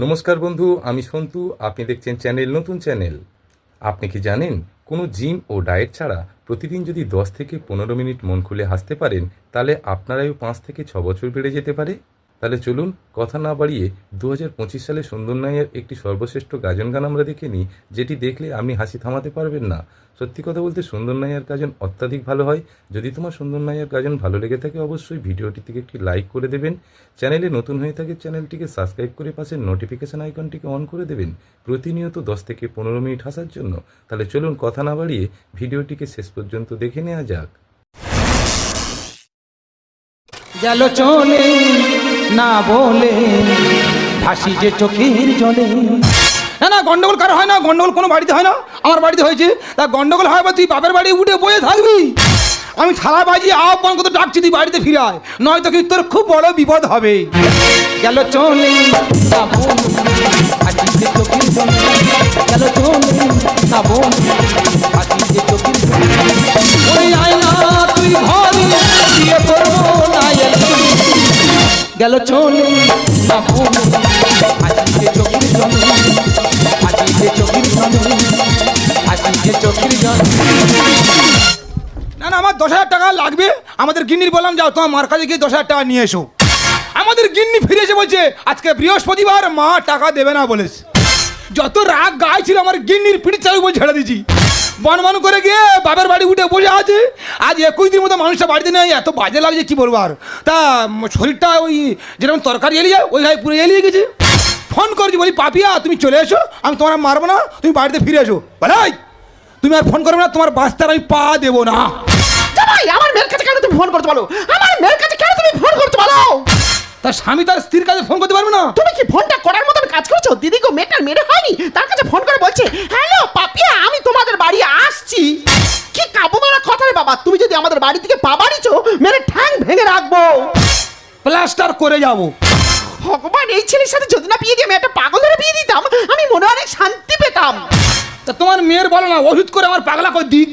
নমস্কার বন্ধু, আমি সন্তু। আপনি দেখছেন চ্যানেল নতুন চ্যানেল। আপনি কি জানেন, কোনো জিম ও ডায়েট ছাড়া প্রতিদিন যদি 10 থেকে 15 মিনিট মন খুলে হাসতে পারেন, তাহলে আপনার আয়ু 5 থেকে 6 বছর বেড়ে যেতে পারে। তাহলে চলুন কথা না বাড়িয়ে 2025 সালে সুন্দর নাইয়ার একটি সর্বশ্রেষ্ঠ গাজন গান আমরা দেখে নিই, যেটি দেখলে আপনি হাসি থামাতে পারবেন না। সত্যি কথা বলতে সুন্দর নাইয়ার গাজন অত্যাধিক ভালো হয়। যদি তোমার সুন্দর নাইয়ার গাজন ভালো লেগে থাকে, অবশ্যই ভিডিওটি থেকে একটি লাইক করে দেবেন। চ্যানেলে নতুন হয়ে থাকে চ্যানেলটিকে সাবস্ক্রাইব করে পাশের নোটিফিকেশন আইকনটিকে অন করে দেবেন প্রতিনিয়ত 10 থেকে 15 মিনিট হাসার জন্য। তাহলে চলুন কথা না বাড়িয়ে ভিডিওটিকে শেষ পর্যন্ত দেখে নেওয়া যাক। গেল চলে না বলে ভাসি যে চোখের জলে। না না, গন্ডগোল কারো হয় না, গন্ডগোল কোনো বাড়িতে হয় না, আমার বাড়িতে হয়েছে। তা গন্ডগোল হয় বা তুই বাপের বাড়ি উঠে বসে থাকবি, আমি থালা বাজিয়ে আহ্বান করতে ডাকছি, তুই বাড়িতে ফিরে আয়, নয়তো কি তোর খুব বড় বিপদ হবে। গেল চলে না বলে ভাসি যে চোখের জলে, গেল চলে না বলে ভাসি যে চোখের জলে। ওই আয়না তুই ঘরে দিয়ে করবো না গেল চলে না বলে হাসিতে চোখের জলে, হাসিতে চোখের জলে, হাসিতে চোখের জলে। না না, আমার 10,000 টাকা লাগবে। আমাদের গিন্নির বললাম, যাও তোমার মার কাছে গিয়ে 10,000 টাকা নিয়ে এসো। আমাদের গিন্নি ফিরে এসে বলছে আজকে বৃহস্পতিবার, মা টাকা দেবে না বলেছে। যত রাগ গায়ে ছিল আমার গিন্নির পিঠে চালু বলে ছেড়ে দিয়েছি। বনবন করে গিয়ে বাবার বাড়ি উঠে বসে আছে। আজ 21 দিন মতো মানুষটা বাড়িতে নেই, এত বাজে লাগছে কি বলবো আর। তা শরীরটা ওই যেরকম তরকারি এলিয়ে যায় ওইভাবে পুরো এলিয়ে গেছে। ফোন করছি, বলি পাপিয়া তুমি চলে এসো, আমি তোমার মারবো না, তুমি বাড়িতে ফিরে এসো। ভাই তুমি আর ফোন করবে না, তোমার বাস্তার আমি পা দেবো না। জামাই, আমার মেয়ের কাছে কেন তুমি ফোন করতে বলো? আমার মেয়ের কাছে কেন তুমি ফোন করতে বলো? তার স্বামী তার স্ত্রীর কাছে ফোন করতে পারবে না? তুমি কি ফোনটা করার মতন কাজ করছো? দিদি গো, মেয়েটার মেরে হয়নি, তার কাছে ফোন করে বলছে হ্যালো পাপিয়া, আমি তোমাদের বাড়ি আসছি। কি কাবু মারা কথা রে বাবা, তুমি যদি আমাদের বাড়ি থেকে পা বাড়িছো, মেরে ঠ্যাং ভেঙে রাখবো, প্লাস্টার করে যাবো। ভগবান, এই ছেলের সাথে যদি না বিয়ে দিয়ে আমি একটা পাগল ধরে বিয়ে দিতাম, আমি মনে অনেক শান্তি পেতাম। তা তোমার মেয়ের বলো না ওষুধ করে আমার পাগলা করে দিক।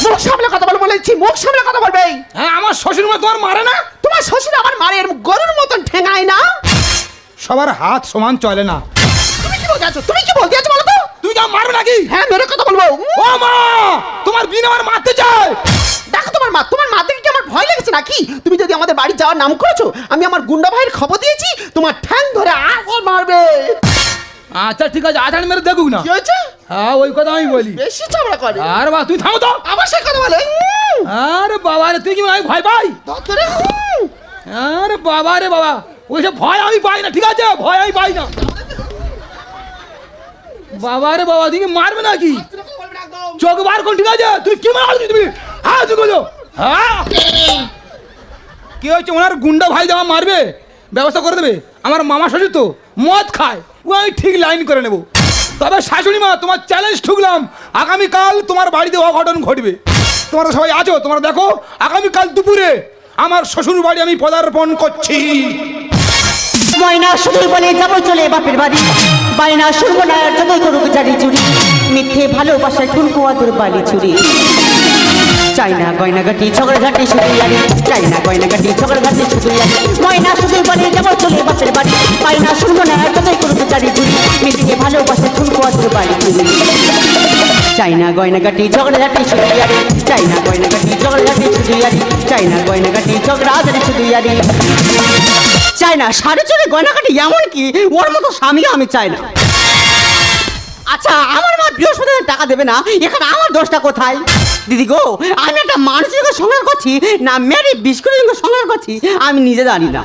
মুখ সামলে কথা বল বলেছি, মুখ সামলে কথা বলবে। হ্যাঁ, আমার শ্বশুর মা তোমার মারে না? তোমার শ্বশুর আমার মারের গরুর মতন ঠেঙায় না। সবার হাত সমান চলে না। তুমি কি বলতে আছো? তুমি কি বলতে আছো বলো তো? তুই যা মারবে নাকি? হ্যাঁ, মেরে কথা বলবো। ও মা, তোমার বিন আমার মারতে চায়। দেখো তোমার মা দেখে কি আমার ভয় লেগেছে নাকি? তুমি যদি আমাদের বাড়ি যাওয়ার নাম করেছো, আমি আমার গুন্ডা ভাইয়ের খবর দিয়েছি, তোমার ঠ্যাং ধরে আসল মারবে। আচ্ছা ঠিক আছে, আধার মেরে দেখুক না। কি হয়েছে? হ্যাঁ, ওই কথা আমি বলি। বেশি চামড়া করে। আর বা তুই থামো তো। আবার সে কথা বলে। আরে বাবা রে, তুই কি আমি ভয় পাই? ধরে। আরে বাবা রে বাবা, ওইসব ভয় আমি পাই না, ঠিক আছে? ভয় আমি পাই না। বাবা রে বাবা, তুই কি মারবে নাকি? চোখ বার কর, ঠিক আছে? তুই কি মারবি তুমি? হ্যাঁ তুই বলো। হ্যাঁ, কি হয়েছে? ওনার গুন্ডা ভাই দেওয়া মারবে, ব্যবস্থা করে দেবে। আমার মামা শ্বশুর তো মদ খায়, ও আমি ঠিক লাইন করে নেব। তবে শাশুড়ি মা, তোমার চ্যালেঞ্জ ঠুকলাম, আগামীকাল তোমার বাড়িতে অঘটন ঘটবে। তোমরা সবাই আছো, তোমরা দেখো, আগামীকাল দুপুরে আমার শ্বশুর বাড়ি আমি পদার্পণ করছি। ময়না শুধু বলে যাবো চলে বাপের বাড়ি, বায়না শুনবো না যতই করুক জারি চুরি, মিথ্যে ভালোবাসায় ঠুনকো আদর বালি চুরি। চাই না গয়নাগাটি ঝগড়াঝাটি শুধু ইয়ারি, চাই না গয়নাগাটি ঝগড়াঝাটি শুধু ইয়ারি। ময়না শুধু বলে যাবো চলে বাপের বাড়ি, বায়না শুনবো না যতই করুক জারি চুরি, মিথ্যে ভালোবাসায় ঠুনকো আদর বালি চুরি। চাই না গয়নাগাটি ঝগড়াঝাটি শুধু ইয়ারি, চাই না গয়নাগাটি ঝগড়াঝাটি শুধু ইয়ারি, চাই না গয়নাগাটি ঝগড়াঝাটি শুধু ইয়ারি। চাই না সাড়ে চলে গয়নাগাটি, এমন কি ওর মতো স্বামী আমি চাই না। আচ্ছা, আমার মা বৃহস্পতিবার টাকা দেবে না, এখানে আমার দোষটা কোথায়? দিদি গো, আমি একটা মানুষের সংগ্রহ করছি না মেরে বিস্কুটের সংগ্রহ করছি, আমি নিজে জানি না।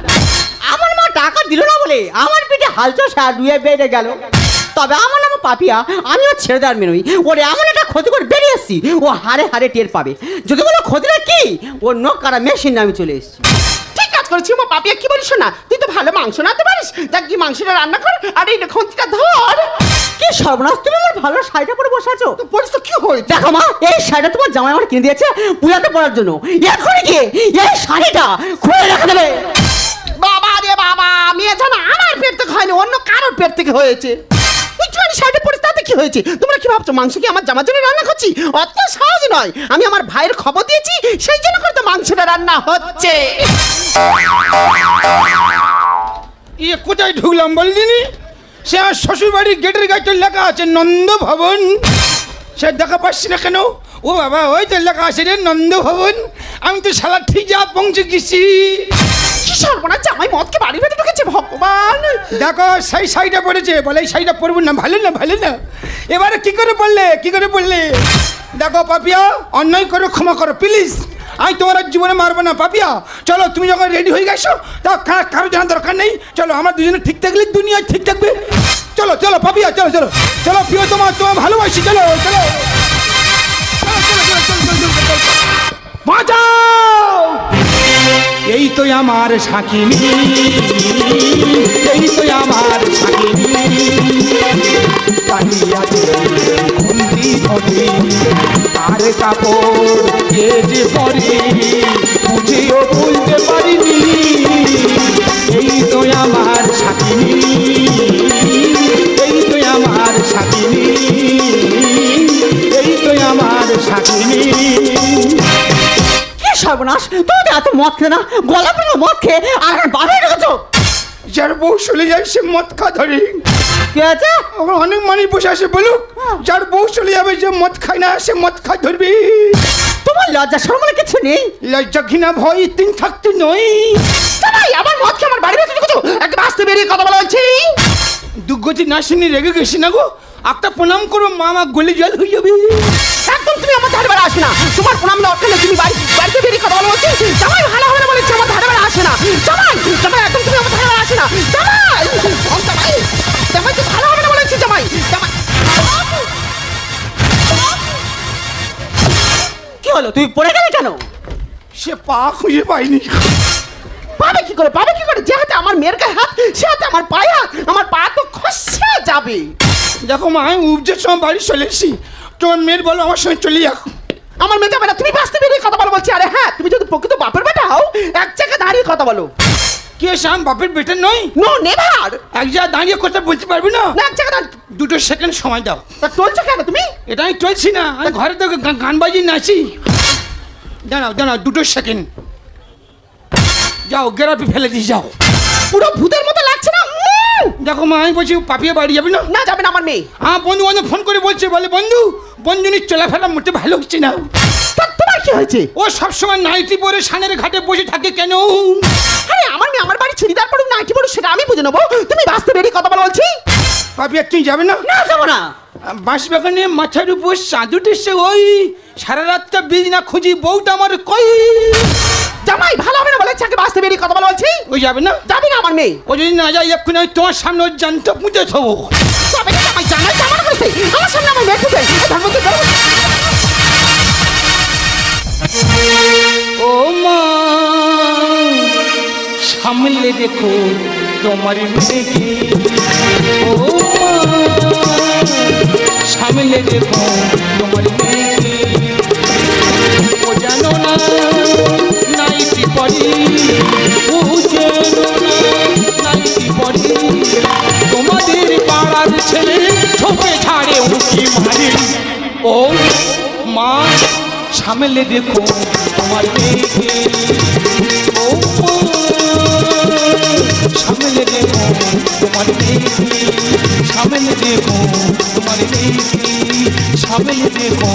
আমার মা টাকা দিল না বলে আমার পেটে হালচা ডুয়ে বেড়ে গেল। তবে আমার নাম পাপিয়া, আমি ওর ছেড়ে দেওয়ার মেনই। ওরে এমন একটা ক্ষতি করে বেরিয়ে এসেছি, ও হারে হারে টের পাবে। যদি বলো ক্ষতিটা কি, ওর নখ কাটা মেশিন আমি চলে এসেছি। করেছি মা। পাপিয়া কি বলিস না, তুই তো ভালো মাংস রাঁধতে পারিস, দেখ কি মাংসটা রান্না কর, আর এই খন্তিটা ধর। কি সর্বনাশ, তুমি আমার ভালো শাড়িটা পরে বসে আছো। তো পরিস তো কি হয়েছে? দেখো মা, এই শাড়িটা তোমার জামাই আমার কিনে দিয়েছে পূজাতে পরার জন্য। এখনই গিয়ে এই শাড়িটা খুলে রেখে দেবে। বাবা রে বাবা, মেয়ে জানা আমার পেট থেকে হয়নি, অন্য কারোর পেট থেকে হয়েছে। একটুখানি শাড়িটা পরিস, তাতে কি হয়েছে? তোমরা কি ভাবছো মাংস কি আমার জামার জন্য রান্না করছি? অত সহজ নয়। আমি আমার ভাইয়ের খবর দিয়েছি, সেই জন্য করে তো মাংসটা রান্না হচ্ছে। কোথায় ঢুকলাম বললিনি? সে আমার শ্বশুর বাড়ির গেটের গায়ে লেখা আছে নন্দ ভবন। সে দেখা পাচ্ছি না কেন? ও বাবা, ওই তো লেখা আছে রে নন্দ ভবন। আমি তো শালা ঠিক যা পৌঁছে গেছি। কি সর্বনাশ, জামাই মদকে বাড়ির ভেতরে ঢুকেছে ভগবান। দেখো সেই শাড়িটা পরেছে, বলে এই শাড়িটা পরবো না, ভালো না ভালো না। এবারে কি করে বললে, কি করে বললে? দেখো পাপিয়া, অন্যায় করো ক্ষমা করো প্লিজ। আমি তোমার আর জীবনে মারবো না পাপিয়া। চলো, তুমি যখন রেডি হয়ে গেছো তা কারো জানার দরকার নেই। চলো, আমরা দুজনে ঠিক থাকলে দুনিয়া ঠিক থাকবে। চলো চলো পাপিয়া, চলো চলো চলো, প্রিয় তোমার ভালোবাসি। চলো চলো বাঁচাও। এই তো আমার সাকিনি, এই তো আমার সাকিনি, খুন্তি ধরি আর কাপড় কে যে পরি বুঝেও বলতে পারিনি। এই তো আমার সাকিনি, এই তো আমার সাকিনি, এই তো আমার সাকিনি। সর্বনাশ, তুমি তো এত মদ খেয়ে না, গলা পেলো মদ খেয়ে আর এখন বাড়ি রেখেছো। যার বউ চলে যায় সে মদ খা ধরে। কি আছে? ওখানে অনেক মানুষ বসে আসে বলুক, যার বউ চলে যাবে যে মদ খায় না সে মদ খা ধরবে। তোমার লজ্জা শরম বলে কিছু নেই? লজ্জা ঘৃণা ভয় তিন থাকতে নই। জামাই আমার মদ খেয়ে আমার বাড়ির ভেতরে ঢুকেছো, একদম আস্তে বেরিয়ে কথা বলা হচ্ছে। দুর্গতি না শুনি রেগে গেছি না গো। একটা প্রণাম করবো, মা আমার গলে জল হয়ে যাবে। একদম তুমি আমার ধারে বেড়া আসে না, তোমার প্রণাম দরকার নেই। তুমি বাড়িতে বেরিয়ে কথা বলা হচ্ছে। জামাই ভালো হবে না বলেছে, আমার ধারে বেড়া আসে না। জামাই জামাই একদম তুমি আমার ধারে বেড়া আসে না। জামাই জামাই জামাই তো ভালো হবে না বলেছে। জামাই জামাই কি হলো, তুমি পড়ে গেলে কেন? সে পা খুঁজে পাইনি। পাবে কি করে, পাবে কি করে? যে হাতে আমার মেয়ের গায়ে হাত, সে হাতে আমার পায়ে হাত। আমার পা তো খসে যাবে। দেখো মা, আমি উপজের সময় বাড়ি চলে এসেছি। তোমার মেয়ের বলো আমার সঙ্গে চলে যাক। আমার মেয়ে যাবে না, তুমি বাঁচতে বেরিয়ে কথা বলো বলছি। আরে হ্যাঁ, তুমি যদি প্রকৃত বাপের বেটা হও, এক জায়গায় দাঁড়িয়ে কথা বলো। কি এসে আমি বাপের বেটা নই? No never. এক জায়গায় দাঁড়িয়ে কথা বলতে পারবি না? না, এক জায়গায় দাঁড়িয়ে। 2 সেকেন্ড সময় দাও। তা চলছো কেন তুমি? এটা আমি চলছি না, আমি ঘরে তো গান বাজিয়ে নাচি। দাঁড়াও দাঁড়াও, 2 সেকেন্ড। যাও, গেরাপি ফেলে দিস যাও। পুরো ভূতের মতো লাগছে না? দেখো মা, আমি বলছি পাপিয়ে বাড়ি যাবে না। না যাবে না আমার মেয়ে। আমার বন্ধু বান্ধব ফোন করে বলছে, বলে বন্ধু বন্ধুনির চলাফেরা মোটে ভালো হচ্ছে না। তা তোমার কি হয়েছে? ও সবসময় নাইটি পরে সানের ঘাটে বসে থাকে কেন? আরে আমার মেয়ে আমার বাড়ি চুড়িদার পরুক নাইটি পরুক সেটা আমি বুঝে নেবো। তুমি বাঁচতে বেরিয়ে কথা বলো বলছি। পাপিয়া তুই যাবে না? না যাবো না। বাঁশ বাগানে মাথার উপর চাঁদুট এসে ওই সারা রাতটা বীজ না খুঁজি বউটা আমার কই। জামাই ভালো হবে না বলেছে, আগে বাঁচতে বেরিয়ে কথা বলো বলছি। ওই যাবে না? যাবি না আমার মেয়ে। ও যদি না যায় এক্ষুনি আমি তোমার সামনে ওর জানতে পুঁতে থবো। তবে না জামাই, জামাই জামাই করেছে আমার সামনে আমার মেয়ে খুঁজে। ও মা, সামলে দেখো তোমার মেয়েকে। ও মা, সামলে দেখো তোমার মেয়েকে। ও জানো না নাইটি পরি, ও জানো না নাইটি পরি। তোমাদের পাড়ার ছেলে ছোপে ছাড়ে উঁকি মারে। ও মা, সামলে দেখো তোমার মেয়েকে। ও মা, সামলে দেখো তোমার মেয়েকে। সামলে দেখো তোমার মেয়েকে। সামলে দেখো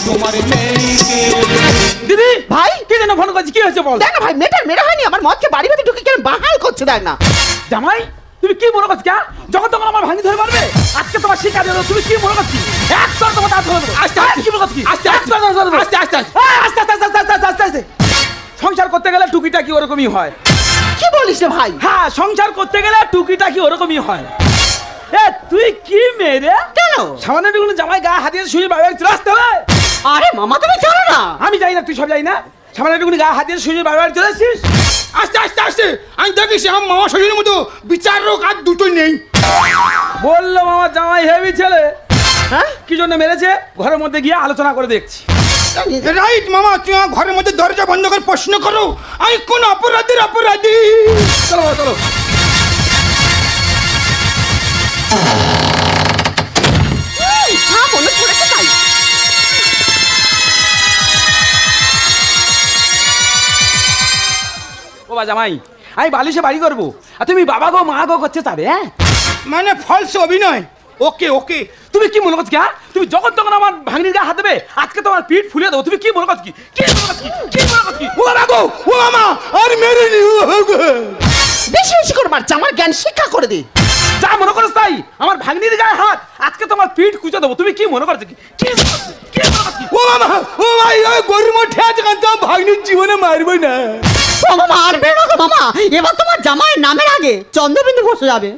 তোমার মেয়েকে। দিদি ভাই কি জন্য ফোন করছি, কি হয়েছে বল? দেখ না ভাই, মেয়েটার মেয়েরা হয়নি, আমার মদকে বাড়ি ভেতরে ঢুকে কেন বাহাল করছে দেখ না। জামাই তুমি কি মনে করছো? যখন তখন আমার ভাঙি ধরে পারবে? আজকে তোমার শিকার হলো, তুমি কি মনে করছি? একবার তোমার দাঁত ধরে দেবো। আস্তে আস্তে কি মনে করছি? আস্তে আস্তে একবার দাঁত ধরে দেবো। আস্তে আস্তে আস্তে আস্তে আস্তে আস্তে আস্তে আস্তে আস্তে আস্তে। সংসার করতে গেলে টুকিটাকি ওরকমই হয়। কি বলিস রে ভাই? হ্যাঁ, সংসার করতে গেলে টুকিটাকি ওরকমই হয়। এ তুই কি মেয়ে রে? কেন? সামান্য টুকুন জামাই গায়ে হাত দিয়ে শুয়ে বাড়ি চলে আসতে হবে? আরে মামা তুমি জানো না? আমি জানি না, তুই সব জানি না। সামান্য টুকুন গায়ে হাত দিয়ে শুয়ে বাড়ি চলে আসছিস? আস্তে আস্তে আস্তে। আমি দেখিস আমার মামা শ্বশুরের মতো বিচারক আর দুটোই নেই। বললো মামা জামাই হেভি ছেলে। হ্যাঁ কি জন্য মেরেছে ঘরের মধ্যে গিয়ে আলোচনা করে দেখছি। রাইট মামা, তুই আমার ঘরের মধ্যে দরজা বন্ধ করে প্রশ্ন করো আমি কোন অপরাধীর অপরাধী। চলো বাবা, চলো। হ্যাঁ মনে পড়েছে তাই। ও বা জামাই, আমি বালিশে বাড়ি করবো আর তুমি বাবা গো মা গো করছে তবে? হ্যাঁ মানে ফলস অভিনয়। ওকে ওকে, তুমি কি মনে করছো কি? তুমি যখন তখন আমার ভাঙনির গায়ে হাত দেবে, আজকে তোমার পিঠ ফুলিয়ে দেবো। তুমি কি মনে করছো কি? কি মনে করছো কি? কি মনে করছো কি? ও বাবা ও মামা আর মেরে নি বেশি বেশি করে মারছে, আমার জ্ঞান শিক্ষা করে দে। যা মনে করছ তাই। আমার ভাঙনির গায়ে হাত, আজকে তোমার পিঠ কুচে দেবো। তুমি কি মনে করছো কি? কি মনে করছো? কি মনে করছো কি? ও মামা ও ভাই ওই গরুর মধ্যে আছে কারণ তো ভাগ্নির জীবনে মারবে না। মামা মারবে না গো মামা, এবার তোমার জামাইয়ের নামের আগে চন্দ্রবিন্দু বসে যাবে।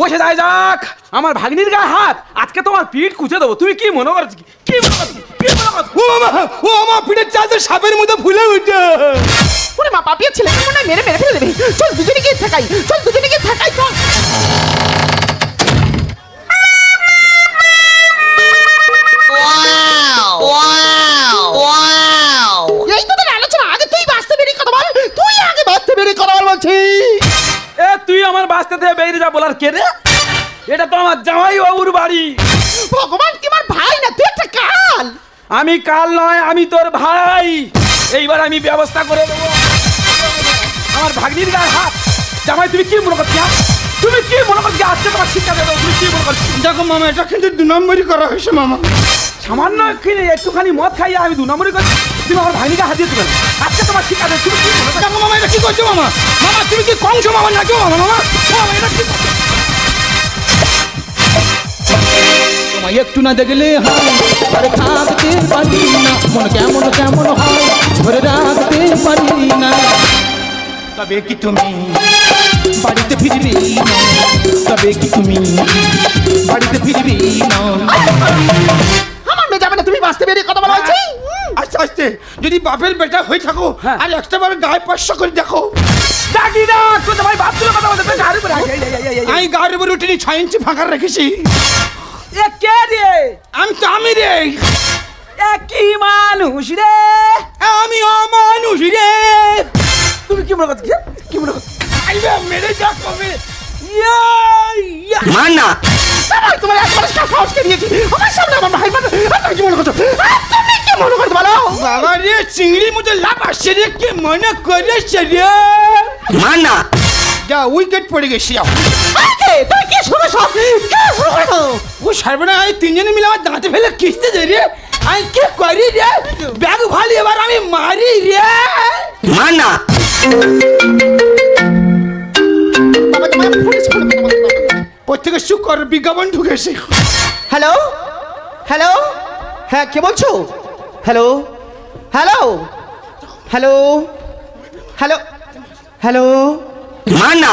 বসে যায় যাক, আমার ভাগ্নির গায়ে হাত, আজকে তোমার পিঠ কুচে দেবো। তুমি কি মনে করছো কি? কি মনে করছো কি? কি মনে করছো? ও মামা ও আমার পিঠের চাল তো সাপের মতো ফুলে উঠে। ওরে মা, পাপিয়া ছেলেকে মনে হয় মেরে মেরে ফেলে দেবে। চল দুজনে গিয়ে থাকাই, চল দুজনে গিয়ে থাকাই, চল। এই তোদের আলোচনা, আগে তুই বাঁচতে বেরিয়ে কথা বল। তুই আগে বাঁচতে বেরিয়ে কথা বল বলছি। এ তুই আমার বাস্তে থেকে বেরিয়ে যা বলার কে রে? এটা তো আমার জামাই বাবুর বাড়ি। ভগবান, কি আমার ভাই না তুই একটা কাল। আমি কাল নয়, আমি তোর ভাই। এইবার আমি ব্যবস্থা করে দেবো। আমার ভাগ্নির গায়ে হাত, জামাই তুমি কি মনে করছো? তুমি কি মনে করছো? আজকে তোমার শিক্ষা দেবো। তুমি কি মনে করছো? দেখো মামা এটা কিন্তু 2 নম্বরই করা হয়েছে মামা। সামান্য একটুখানি মদ খাইয়ে আমি 2 নম্বরই করছি। তুমি আমার ভাগ্নিকে হাত দিয়ে দেবে। আজকে তোমার শিক্ষা দেবো। তুমি কি মনে করছো? দেখো মামা এটা কি করছো মামা? মামা তুমি কি কংস মামা নাকি মামা? মামা মামা এটা কি করছো? তোমায় একটু না দেখলে হয় আর থাকতে পারি না, মন কেমন কেমন হয় ধরে রাখতে পারি না। তবে কি তুমি বাড়িতে ফিরবি না? তবে কি তুমি বাড়িতে ফিরবি না? আমার মেয়ে যাবে না, তুমি বাঁচতে বেরিয়ে কথা বলা বলছি। আস্তে আস্তে যদি বাপের বেটা হয়ে থাকো হ্যাঁ। আর একটা বার গায়ে 500 করে দেখো। ডাকি না, তোর জামাই বাথরুমে কথা বলতে গাড়ি উপরে। আমি গায়ের উপরে উঠিনি, 6 ইঞ্চি ফাঁকা রেখেছি। এ কে রে? আমি রে, এ কি মানুষ রে? আমি অমানুষ রে। তুমি কি মনে করছো? কি মনে করছো? আইবা মেরে যা কবে মানা আমার তোমার একবার সাহসকে দিয়েছি, আমার সামনে আমার ভাই মানে তুমি কি মনে করছো? তুমি কি মনে করছো বলো? বাবা রে, চিংড়ির মতো লাভ আসছে রে, কি মনে করেছে রে? মানা যা উইকেট পড়ে গেছি। আরে তুমি কি শুরু সব কি শুরু করছো? ও সর্বনা, এই তিনজনে মিলে আমার দাঁতে ফেলে কিস্তে দে রে। আমি কি করি রে? ব্যাগ ভালি এবার আমি মারি রে। মানা বাবা তোমার পুলিশ ফোন করতে বলো। প্রত্যেকে চুপ কর, বিজ্ঞাপন ঢুকেছে। হ্যালো হ্যালো, হ্যাঁ কে বলছো? Hello hello hello hello hello. মানা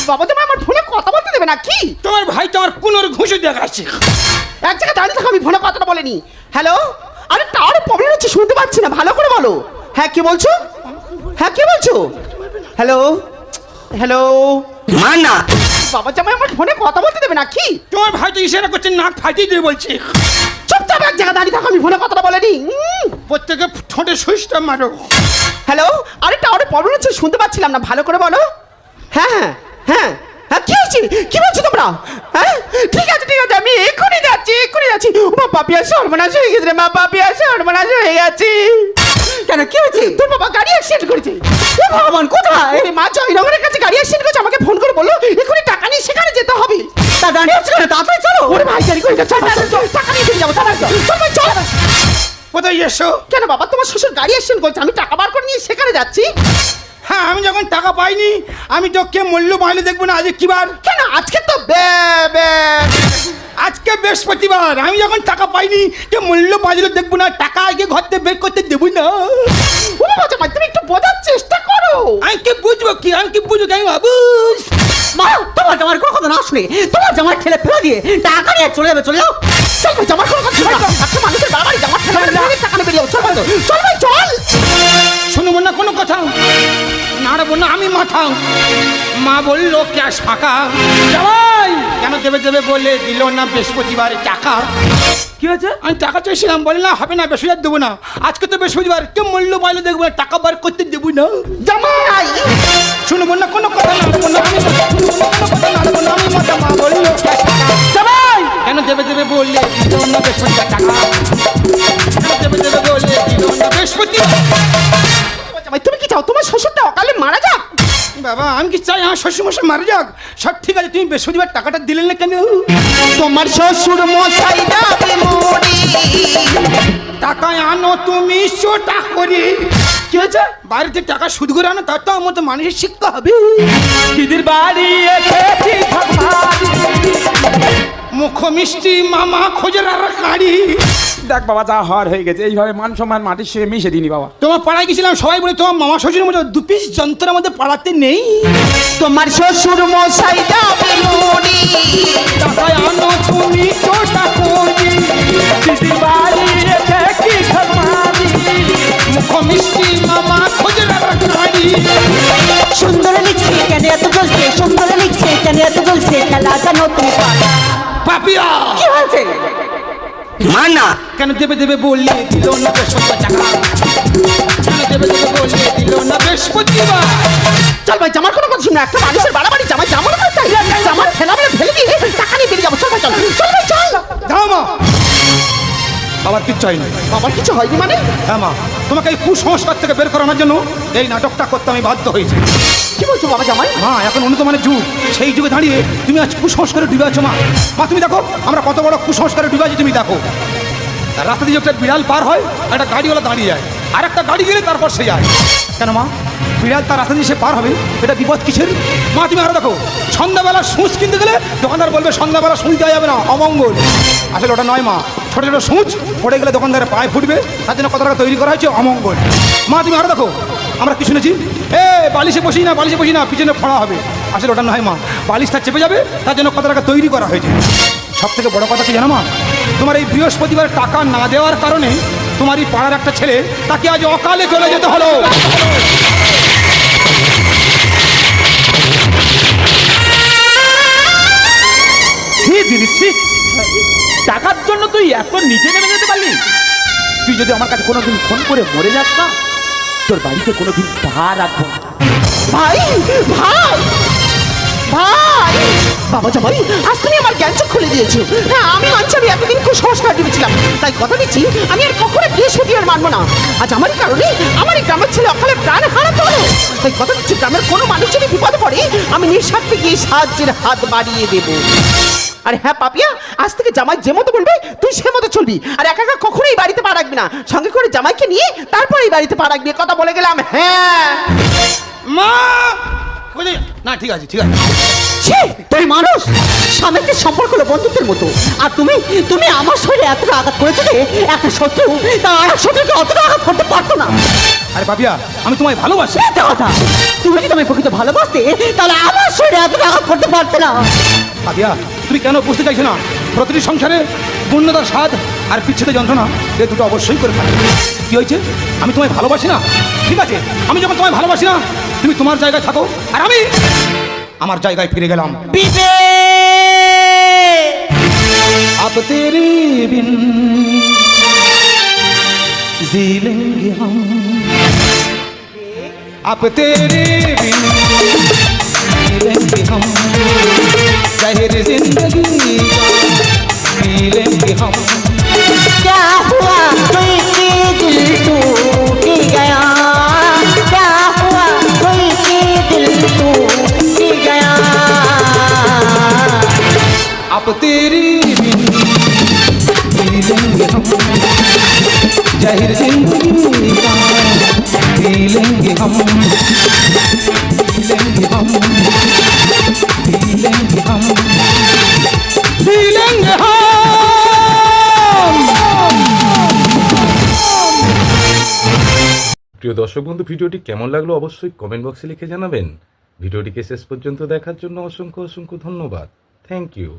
বাবা তুমি আমার ফোনে কথা বলতে দেবে না কি? তোমার ভাই তো আমার পুনর ঘুষে দেখাচ্ছে। এক জায়গায় দাঁড়িয়ে থাকো, আমি ফোনে কথাটা বলিনি। হ্যালো, আরে টাওয়ারে প্রবলেম হচ্ছে, শুনতে পাচ্ছি না, ভালো করে বলো। হ্যাঁ কে বলছো? হ্যাঁ কে বলছো? Hello hello. মানা বাবা জামাই আমার ফোনে কথা বলতে দেবে না কি? তোমার ভাই তো ইশারা করছে, নাক ফাটিয়ে দিয়ে বলছে। চুপচাপ এক জায়গায় দাঁড়িয়ে থাকো, আমি ফোনে কথাটা বলিনি। প্রত্যেকে ঠোঁটে সুইচটা মারো। হ্যালো, আরে টাওয়ারে প্রবলেম হচ্ছে, শুনতে পাচ্ছিলাম না, ভালো করে বলো। হ্যাঁ হ্যাঁ হ্যাঁ হ্যাঁ, কি হয়েছে? কি বলছো তোমরা? হ্যাঁ ঠিক আছে ঠিক আছে, আমি এক্ষুনি যাচ্ছি এক্ষুনি যাচ্ছি। মা পাপিয়া সর্বনাশ হয়ে গেছে রে, মা পাপিয়া সর্বনাশ হয়ে গেছে। কেন কি হয়েছে? তোর বাবা গাড়ি অ্যাক্সিডেন্ট করেছে। এ ভগবান কোথায়? আরে মা জয়নগরের কাছে গাড়ি অ্যাক্সিডেন্ট করেছে, আমাকে ফোন করে বললো এক্ষুনি টাকা নিয়ে সেখানে যেতে হবে। তা দাঁড়িয়ে আছো কেন? তাড়াতাড়ি চলো। ওরে ভাই গাড়ি করে চল চল, চল, টাকা নিয়ে চলে যাবো, তাড়াতাড়ি চল, চল ভাই, চল। কোথায় এসো? কেন বাবা, তোমার শ্বশুর গাড়ি অ্যাক্সিডেন্ট করেছে, আমি টাকা বার করে নিয়ে সেখানে যাচ্ছি। হ্যাঁ, আমি যখন টাকা পাইনি আমি তো কে মূল্য মাইলে দেখবো না। আজ কি বার? কেন আজকে তো আজকে বৃহস্পতিবার। আমি যখন টাকা পাইনি কে মূল্য বাজলে দেখবো না, টাকা আগে ঘর থেকে বের করতে দেবো না। ও বাবা জামাই, তুমি একটু বোঝার চেষ্টা করো। আমি কি বুঝবো কি? আমি কি বুঝবো কি? আমি বাবুস মা তোমার জামার কোনো কথা না শুনে তোমার জামার ঠেলে ফেলে দিয়ে টাকা নিয়ে চলে যাবে, চলে যাও। চল ভাই, জামার কোনো কথা শোনো না। একটা মানুষের বাড়ি জামার ঠেলা ফেলে টাকা নিয়ে বেরিয়ে যাবো, চল ভাই, চল ভাই চল। শুনবো না কোনো কথা, নাড়বো না আমি মাথা। মা বললো ক্যাশ ফাঁকা। জামাই কেন দেবে দেবে বলে দিল না বৃহস্পতিবারে টাকা? কি হয়েছে? আমি টাকা চাইছিলাম, বলে না হবে না, বৃহস্পতিবার দেবো না। আজকে তো বৃহস্পতিবার, কে মূল্য মাইলে দেখবো না, টাকা বার করতে দেবো না। জামাই শুনবো না কোনো কথা, নাড়বো না আমি মাথা। শুনবো না কোনো কথা, নাড়বো না আমি মাথা। মা বললো ক্যাশ ফাঁকা। জামাই কেন দেবে দেবে বললে দিল না বৃহস্পতিবার টাকা? কেন দেবে দেবে বললে দিল না বৃহস্পতিবার? জামাই তুমি কি চাও তোমার শ্বশুরটা অকালে মারা যাক? বাবা আমি কি চাই আমার শ্বশুরমশাই মারা যাক, সব ঠিক আছে, তুমি বৃহস্পতিবার টাকাটা দিলেন না কেন? তোমার শ্বশুর মশাই যাবে মরে। টাকায় আনো তুমি চোটা করে। কি হয়েছে? বাড়িতে টাকা সুদ করে আনো, তার তো আমার মতো মানুষের শিক্ষা হবে। দিদির বাড়ি এসেছি ঠকবাড়ি। মুখ মিষ্টি মামা খোঁজের আর কাড়ি। দেখ বাবা, যা হওয়ার হয়ে গেছে, এইভাবে মান সম্মান মাটির সঙ্গে মিশে দিনি বাবা। তোমার পাড়ায় গেছিলাম, সবাই বলে তোমার মামা শ্বশুরের মতো দু পিস যন্ত্রের মধ্যে পাড়াতে নেই। তোমার শ্বশুর মশাই যাবে মরে। টাকায় আনো তুমি চোটা করে। দিদির বাড়ি এসেছি ঠকবাড়ি। মুখ মিষ্টি মামা খোঁজের আর কাড়ি। সুন্দর লিখছে কেন এত জ্বলছে, সুন্দর লিখছে কেন এত জ্বলছে, খেলা জানো তুমি পালা। পাপিয়া কি হয়েছে? মানা কেন দেবে দেবে বললে দিল না বৃহস্পতিবার টাকা? কেন দেবে দেবে বললে দিল না বৃহস্পতিবার? চল ভাই, জামার কোনো কথা শুনে একটা মানুষের বাড়াবাড়ি, জামাই জামার কথা চাই, জামার ফেলা বলে ফেলে দিয়ে টাকা নিয়ে বেরিয়ে যাবো। চল ভাই, চল চল ভাই, চল। দাও মা, বাবার কিচ্ছু হয়নি। বাবার কিছু হয়নি মানে? হ্যাঁ মা, তোমাকে এই কুসংস্কার থেকে বের করানোর জন্য এই নাটকটা করতে আমি বাধ্য হয়েছি। কি বলছো বাবা জামাই? মা, এখন উন্নত মানের যুগ, সেই যুগে দাঁড়িয়ে তুমি আজ কুসংস্কারে ডুবে আছো। মা মা তুমি দেখো আমরা কত বড় কুসংস্কারে ডুবে আছি, তুমি দেখো। রাস্তা দিয়ে একটা বিড়াল পার হয়, একটা গাড়িওয়ালা দাঁড়িয়ে যায়, আর একটা গাড়ি গেলে তারপর সে যায়। কেন মা? বিড়াল তার রাস্তা দিয়ে সে পার হবে, এটা বিপদ কিসের? মা তুমি আরো দেখো, সন্ধ্যাবেলা সূচ কিনতে গেলে দোকানদার বলবে সন্ধ্যাবেলা সূচ দেওয়া যাবে না, অমঙ্গল। আসলে ওটা নয় মা, ছোটো ছোটো সূচ পড়ে গেলে দোকানদারের পায়ে ফুটবে, তার জন্য কত টাকা তৈরি করা হয়েছে, অমঙ্গল। মা তুমি আরো দেখো, আমরা কি শুনেছি, বালিশে বসি না, বালিশে বসি না, পিছনে ফোড়া হবে। আসলে ওটা নয় মা, বালিশটা চেপে যাবে, তার জন্য কত টাকা তৈরি করা হয়েছে। সব থেকে বড় কথা কি জানো মা? তোমার এই বৃহস্পতিবার টাকা না দেওয়ার কারণে তোমার এই পাড়ার একটা ছেলে, তাকে আজ অকালে চলে যেতে হলো। ঠিক, টাকার জন্য তুই এত নিচে নেমে যেতে পারলি? তুই যদি আমার কাছে কোনোদিন ফোন করে মরে যাস না, তোর বাড়িতে কোনোদিন পা রাখবো না। ভাই ভাই ভাই, বাবা জামাই আজ তুমি আমার জ্ঞান চোখ খুলে দিয়েছো। হ্যাঁ আমি মানছি, আমি এতদিন কুসংস্কার ডুবেছিলাম, তাই কথা দিচ্ছি আমি আর কখনো বৃহস্পতিবার মানবো না। আজ আমারই কারণে আমার এই গ্রামের ছেলে অকালে প্রাণ হারাতে হলো। তাই কথা দিচ্ছি, গ্রামের কোনো মানুষ যদি বিপদে পড়ে আমি নিঃস্বার্থে গিয়ে সাহায্যের হাত বাড়িয়ে দেবো। আর হ্যাঁ পাপিয়া, আজ থেকে জামাই যে মতো বলবে তুই সে মতো চলবি, আর একা একা কখনোই বাড়িতে পা রাখবি না, সঙ্গে করে জামাইকে নিয়ে তারপর এই বাড়িতে পা রাখবি। কথা বলে গেলাম। হ্যাঁ মা না, ঠিক আছে ঠিক আছে। ছি, তুই মানুষ, স্বামীকে সম্পর্ক হলো বন্ধুত্বের মতো, আর তুমি তুমি আমার শরীরে এতটা আঘাত করেছো যে একটা শত্রু তার আর এক শত্রুকে অতটা আঘাত করতে পারতো না। আরে পাপিয়া, আমি তোমায় ভালোবাসি। মিথ্যে কথা, তুমি যদি তুমি প্রকৃত ভালোবাসতে তাহলে আমার শরীরে এতটা আঘাত করতে পারতে না। পাপিয়া, তুমি কেন বুঝতে চাইছো না? প্রতিটি সংসারে পূর্ণতার স্বাদ আর বিচ্ছেদের যন্ত্রণা, এই দুটো অবশ্যই করে থাকে। কি হয়েছে? আমি তোমায় ভালোবাসি না, ঠিক আছে, আমি যখন তোমায় ভালোবাসি না, তুমি তোমার জায়গায় থাকো, আর আমি আমার জায়গায় ফিরে গেলাম। अब तेरे बिन जी लेंगे हम, अब तेरे बिन जी लेंगे हम, जहर जिंदगी का पी लेंगे हम। क्या हुआ कोई के दिल टूट गया, क्या हुआ कोई के दिल टूट गया। अब तेरे बिन जी लेंगे हम, जहर जिंदगी का पी लेंगे हम, पी लेंगे हम, पी लेंगे हम, पी लेंगे हम। প্রিয় দর্শক বন্ধু, ভিডিওটি কেমন লাগলো অবশ্যই কমেন্ট বক্সে লিখে জানাবেন। ভিডিওটিকে শেষ পর্যন্ত দেখার জন্য অসংখ্য অসংখ্য ধন্যবাদ। Thank you.